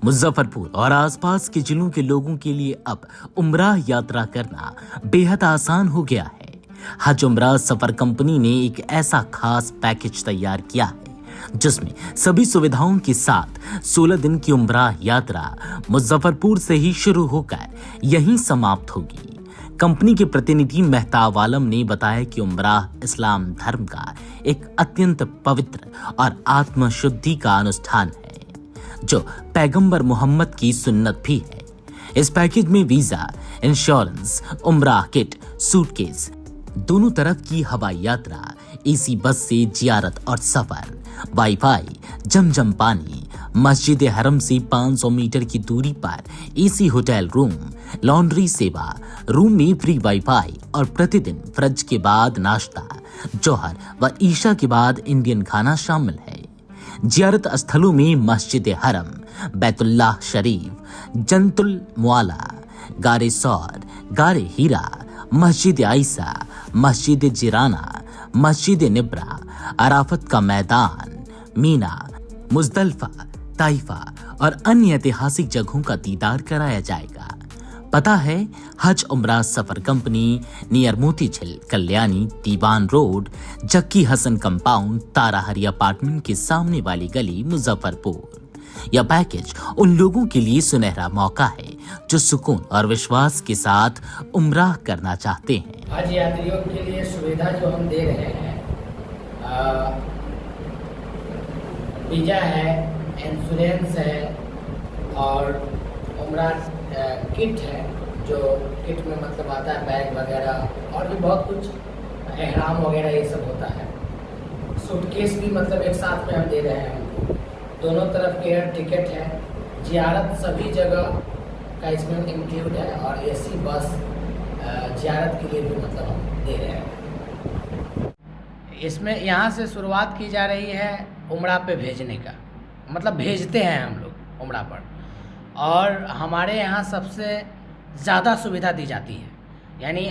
मुजफ्फरपुर और आसपास के जिलों के लोगों के लिए अब उम्राह यात्रा करना बेहद आसान हो गया है। हज उम्राह सफर कंपनी ने एक ऐसा खास पैकेज तैयार किया है जिसमें सभी सुविधाओं के साथ 16 दिन की उम्राह यात्रा मुजफ्फरपुर से ही शुरू होकर यहीं समाप्त होगी। कंपनी के प्रतिनिधि मेहताब आलम ने बताया कि उम्राह इस्लाम धर्म का एक अत्यंत पवित्र और आत्मशुद्धि का अनुष्ठान है जो पैगंबर मोहम्मद की सुन्नत भी है। इस पैकेज में वीजा, इंश्योरेंस, उम्राह किट, सूटकेस, दोनों तरफ की हवाई यात्रा, एसी बस से जियारत और सफर, वाईफाई, जमजम पानी, मस्जिद हरम से 500 मीटर की दूरी पर एसी होटल रूम, लॉन्ड्री सेवा, रूम में फ्री वाईफाई और प्रतिदिन फजर के बाद नाश्ता, जोहर व ईशा के बाद इंडियन खाना शामिल है। जियारत स्थलों में मस्जिद हरम, बैतुल्लाह शरीफ, जन्नतुल मुआला, गारे सौर, गारे हीरा, मस्जिद आइसा, मस्जिद जिराना, मस्जिद निब्रा, अराफत का मैदान, मीना, मुजदलफा, ताइफा और अन्य ऐतिहासिक जगहों का दीदार कराया जाएगा। पता है, हज उम्राह सफर कंपनी, नियर मोती झील, कल्याणी, दीवान road, jockey Hasan compound, ताराहरी apartment के सामने वाली गली, मुजफ्फरपुर। यह पैकेज उन लोगों के लिए सुनहरा मौका है जो सुकून और विश्वास के साथ उम्राह करना चाहते हैं। हज यात्रियों के लिए सुविधा जो हम दे रहे हैं, वीजा है, इंश्योरेंस है और उम्राह किट है, जो किट में मतलब आता है बैग वगैरह और भी बहुत कुछ, एहराम वगैरह ये सब होता है। सूटकेस भी मतलब एक साथ में हम दे रहे हैं उनको। दोनों तरफ के एयर टिकट है, जियारत सभी जगह का इसमें इंक्लूड है और एसी बस जियारत के लिए भी मतलब हम दे रहे हैं। इसमें यहाँ से शुरुआत की जा रही है उम्राह पे भेजने का, मतलब भेजते हैं हम लोग उम्राह पर, और हमारे यहाँ सबसे ज़्यादा सुविधा दी जाती है। यानी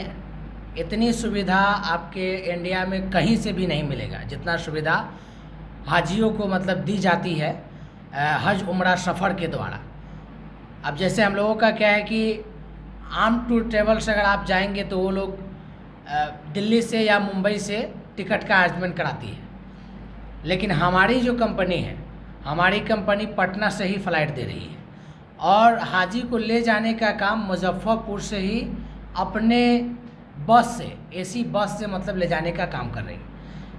इतनी सुविधा आपके इंडिया में कहीं से भी नहीं मिलेगा जितना सुविधा हाजियों को मतलब दी जाती है हज उम्राह सफ़र के द्वारा। अब जैसे हम लोगों का क्या है कि आम टूर ट्रेवल से अगर आप जाएंगे तो वो लोग दिल्ली से या मुंबई से टिकट का अरेंजमेंट कराती है, लेकिन हमारी जो कंपनी है, हमारी कंपनी पटना से ही फ़्लाइट दे रही है और हाजी को ले जाने का काम मुजफ्फरपुर से ही अपने बस से, एसी बस से मतलब ले जाने का काम कर रही है।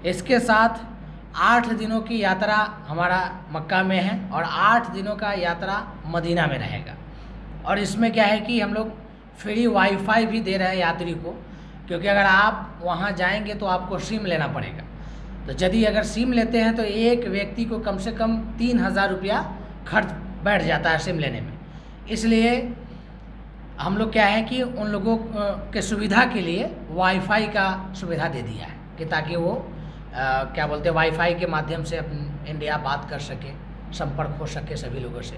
इसके साथ 8 दिनों की यात्रा हमारा मक्का में है और 8 दिनों का यात्रा मदीना में रहेगा। और इसमें क्या है कि हम लोग फ्री वाईफाई भी दे रहे हैं यात्री को, क्योंकि अगर आप वहाँ जाएंगे तो आपको सिम लेना पड़ेगा। तो यदि अगर सिम लेते हैं तो एक व्यक्ति को कम से कम 3000 रुपया खर्च बैठ जाता है सिम लेने में। इसलिए हम लोग क्या है कि उन लोगों के सुविधा के लिए वाईफाई का सुविधा दे दिया है कि ताकि वो क्या बोलते हैं, वाईफाई के माध्यम से अपन इंडिया बात कर सके, संपर्क हो सके सभी लोगों से।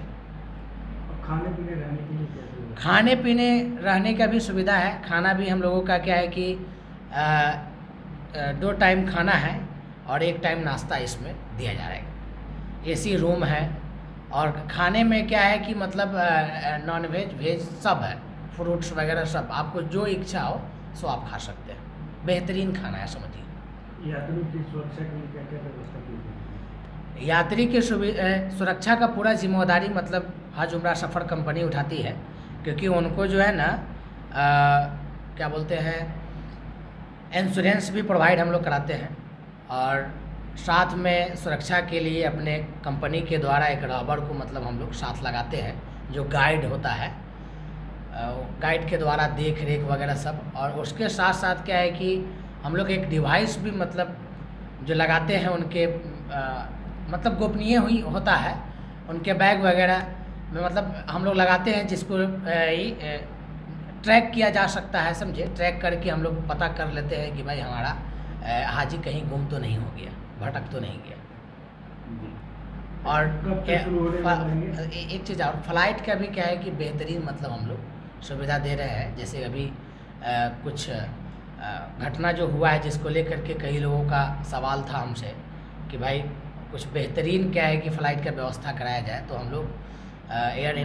खाने पीने रहने के लिए क्या सुविधा? खाने पीने रहने का भी सुविधा है। खाना भी हम लोगों का क्या है कि 2 टाइम खाना है और 1 टाइम नाश्ता इसमें दिया जाएगा। एसी रूम है और खाने में क्या है कि मतलब नॉन वेज, वेज सब है, फ्रूट्स वगैरह सब, आपको जो इच्छा हो सो आप खा सकते हैं। बेहतरीन खाना है, समझिए। यात्रियों की सुरक्षा के लिए क्या क्या व्यवस्था की गई है? यात्री की सुरक्षा का पूरा जिम्मेदारी मतलब हज उम्राह सफ़र कंपनी उठाती है, क्योंकि उनको जो है ना क्या बोलते हैं, इंश्योरेंस भी प्रोवाइड हम लोग कराते हैं और साथ में सुरक्षा के लिए अपने कंपनी के द्वारा एक रबर को मतलब हम लोग साथ लगाते हैं, जो गाइड होता है, गाइड के द्वारा देख रेख वगैरह सब। और उसके साथ साथ क्या है कि हम लोग एक डिवाइस भी मतलब जो लगाते हैं उनके मतलब गोपनीय हुई होता है, उनके बैग वगैरह में मतलब हम लोग लगाते हैं, जिसको ट्रैक किया जा सकता है, समझे। ट्रैक करके हम लोग पता कर लेते हैं कि भाई हमारा हाजी कहीं गुम तो नहीं हो गया, भटक तो नहीं गया। और एक चीज़ और, फ्लाइट का भी क्या है कि बेहतरीन मतलब हम लोग सुविधा दे रहे हैं। जैसे अभी कुछ घटना जो हुआ है जिसको लेकर के कई लोगों का सवाल था हमसे कि भाई कुछ बेहतरीन क्या है कि फ़्लाइट का व्यवस्था कराया जाए, तो हम लोग एयर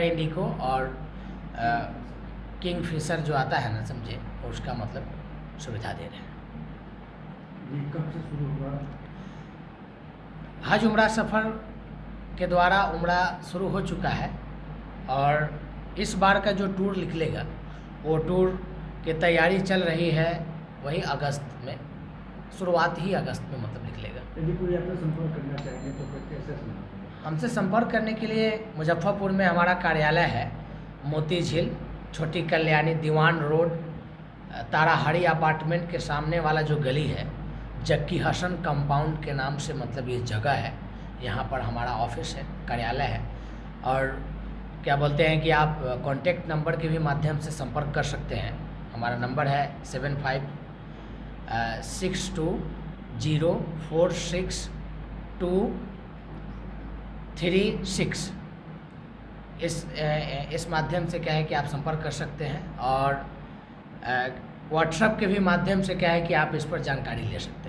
इंडिको और किंग फिशर जो आता है ना, समझे, उसका मतलब सुविधा दे रहे हैं। ये कब से शुरू हुआ? हज उम्रा सफ़र के द्वारा उम्रा शुरू हो चुका है और इस बार का जो टूर निकलेगा वो टूर की तैयारी चल रही है, वही अगस्त में, शुरुआत ही अगस्त में मतलब निकलेगा। यदि कोई आपसे संपर्क करना चाहेंगे तो फिर कैसे संपर्क? हमसे संपर्क करने के लिए मुजफ्फरपुर में हमारा कार्यालय है, मोती झील, छोटी कल्याणी, दीवान रोड, ताराहाड़ी अपार्टमेंट के सामने वाला जो गली है, जक्की हसन कंपाउंड के नाम से मतलब ये जगह है, यहाँ पर हमारा ऑफिस है, कार्यालय है। और क्या बोलते हैं कि आप कॉन्टेक्ट नंबर के भी माध्यम से संपर्क कर सकते हैं। हमारा नंबर है 7562046236। इस माध्यम से क्या है कि आप संपर्क कर सकते हैं और व्हाट्सएप के भी माध्यम से क्या है कि आप इस पर जानकारी ले सकते हैं।